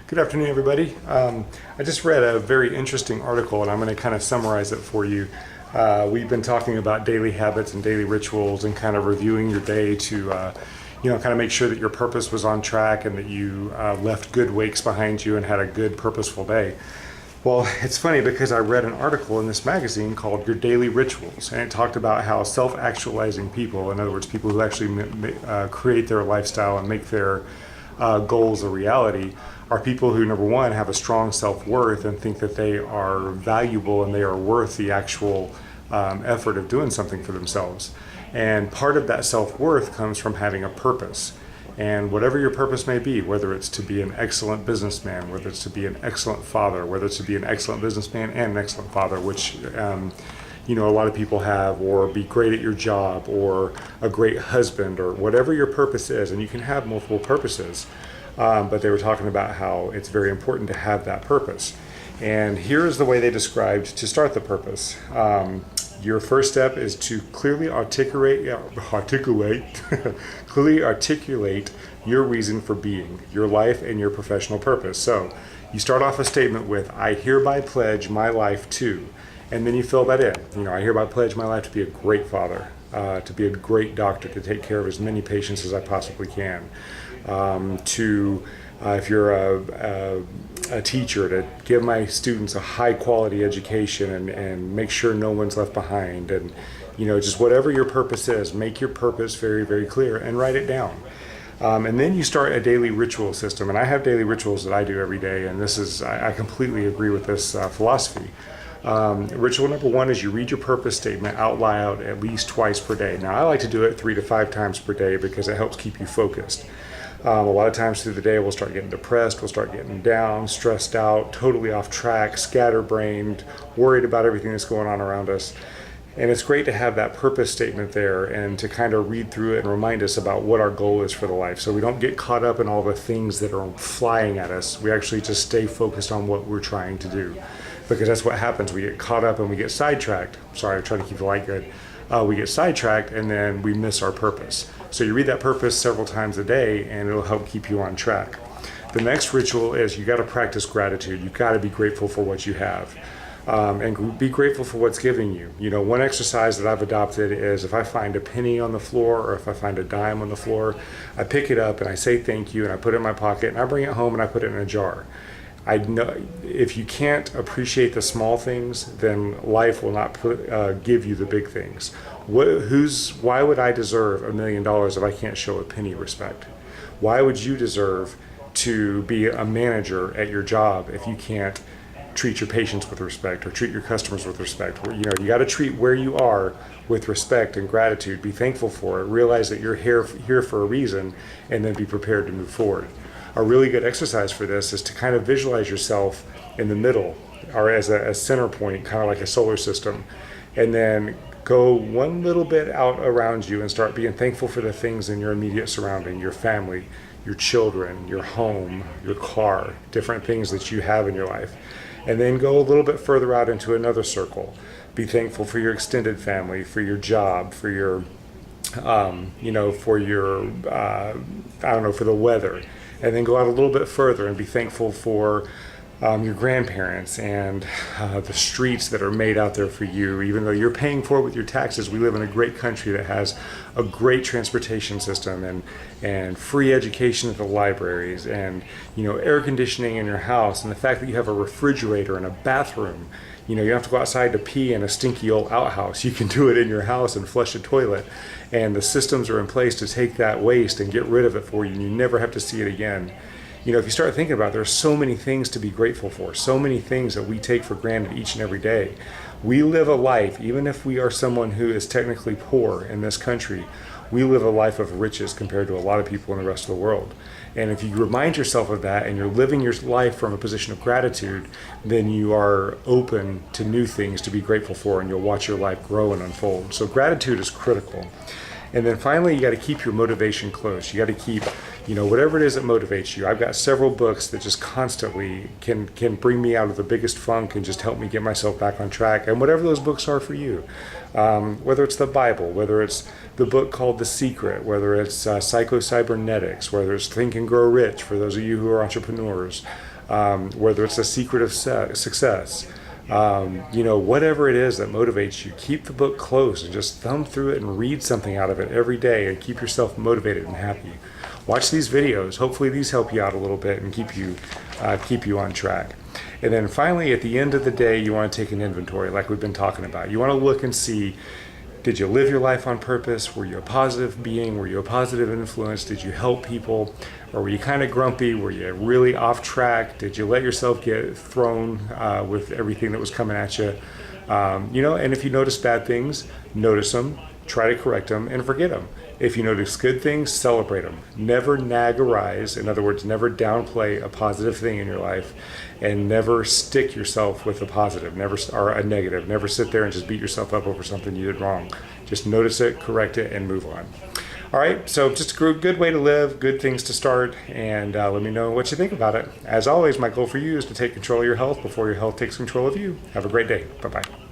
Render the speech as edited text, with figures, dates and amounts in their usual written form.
Good afternoon, everybody. I just read a very interesting article, and I'm going to kind of summarize it for you. We've been talking about daily habits and daily rituals and kind of reviewing your day to, kind of make sure that your purpose was on track and that you left good wakes behind you and had a good, purposeful day. Well, it's funny because I read an article in this magazine called Your Daily Rituals, and it talked about how self-actualizing people, in other words, people who actually create their lifestyle and make their goals a reality, are people who, number one, have a strong self-worth and think that they are valuable and they are worth the actual effort of doing something for themselves. And part of that self-worth comes from having a purpose. And whatever your purpose may be, whether it's to be an excellent businessman, whether it's to be an excellent father, whether it's to be an excellent businessman and an excellent father, which a lot of people have, or be great at your job, or a great husband, or whatever your purpose is, and you can have multiple purposes. But they were talking about how it's very important to have that purpose. And here is the way they described to start the purpose. Your first step is to clearly articulate clearly articulate your reason for being, your life, and your professional purpose. So you start off a statement with, I hereby pledge my life to, and then you fill that in. I hereby pledge my life to be a great father, to be a great doctor, to take care of as many patients as I possibly can. If you're a teacher, to give my students a high quality education and make sure no one's left behind, and just whatever your purpose is, make your purpose very, very clear and write it down. And then you start a daily ritual system, and I have daily rituals that I do every day, and I completely agree with this philosophy. Ritual number one is you read your purpose statement out loud at least twice per day. Now, I like to do it 3 to 5 times per day because it helps keep you focused. A lot of times through the day we'll start getting depressed, we'll start getting down, stressed out, totally off track, scatterbrained, worried about everything that's going on around us. And it's great to have that purpose statement there and to kind of read through it and remind us about what our goal is for the life. So we don't get caught up in all the things that are flying at us. We actually just stay focused on what we're trying to do. Because that's what happens. We get caught up and we get sidetracked. Sorry, I'm trying to keep the light good. We get sidetracked and then we miss our purpose. So you read that purpose several times a day and it'll help keep you on track. The next ritual is you got to practice gratitude. You got to be grateful for what you have. And be grateful for what's giving you. One exercise that I've adopted is if I find a penny on the floor or if I find a dime on the floor, I pick it up and I say thank you and I put it in my pocket and I bring it home and I put it in a jar. I know if you can't appreciate the small things, then life will not give you the big things. Why would I deserve $1 million if I can't show a penny respect? Why would you deserve to be a manager at your job if you can't treat your patients with respect or treat your customers with respect? You got to treat where you are with respect and gratitude. Be thankful for it. Realize that you're here for a reason, and then be prepared to move forward. A really good exercise for this is to kind of visualize yourself in the middle or as a center point, kind of like a solar system, and then go one little bit out around you and start being thankful for the things in your immediate surrounding, your family, your children, your home, your car, different things that you have in your life. And then go a little bit further out into another circle. Be thankful for your extended family, for your job, for your, for the weather. And then go out a little bit further and be thankful for your grandparents and the streets that are made out there for you. Even though you're paying for it with your taxes, we live in a great country that has a great transportation system and free education at the libraries and air conditioning in your house, and the fact that you have a refrigerator and a bathroom. You don't have to go outside to pee in a stinky old outhouse. You can do it in your house and flush a toilet. And the systems are in place to take that waste and get rid of it for you, and you never have to see it again. If you start thinking about it, there's so many things to be grateful for, so many things that we take for granted each and every day. We live a life, even if we are someone who is technically poor in this country, we live a life of riches compared to a lot of people in the rest of the world. And if you remind yourself of that and you're living your life from a position of gratitude, then you are open to new things to be grateful for, and you'll watch your life grow and unfold. So gratitude is critical. And then finally, you got to keep your motivation close. You got to keep, whatever it is that motivates you. I've got several books that just constantly can bring me out of the biggest funk and just help me get myself back on track. And whatever those books are for you, whether it's the Bible, whether it's the book called The Secret, whether it's Psycho-Cybernetics, whether it's Think and Grow Rich for those of you who are entrepreneurs, whether it's a secret of success, whatever it is that motivates you, keep the book close and just thumb through it and read something out of it every day and keep yourself motivated and happy. Watch these videos. Hopefully these help you out a little bit and keep you on track. And then finally, at the end of the day, you want to take an inventory like we've been talking about. You want to look and see, did you live your life on purpose? Were you a positive being? Were you a positive influence? Did you help people? Or were you kind of grumpy? Were you really off track? Did you let yourself get thrown with everything that was coming at you? And if you notice bad things, notice them, try to correct them, and forget them. If you notice good things, celebrate them. Never nag or rise. In other words, never downplay a positive thing in your life, and never stick yourself with a positive, or a negative. Never sit there and just beat yourself up over something you did wrong. Just notice it, correct it, and move on. All right, so just a good way to live, good things to start, and let me know what you think about it. As always, my goal for you is to take control of your health before your health takes control of you. Have a great day. Bye-bye.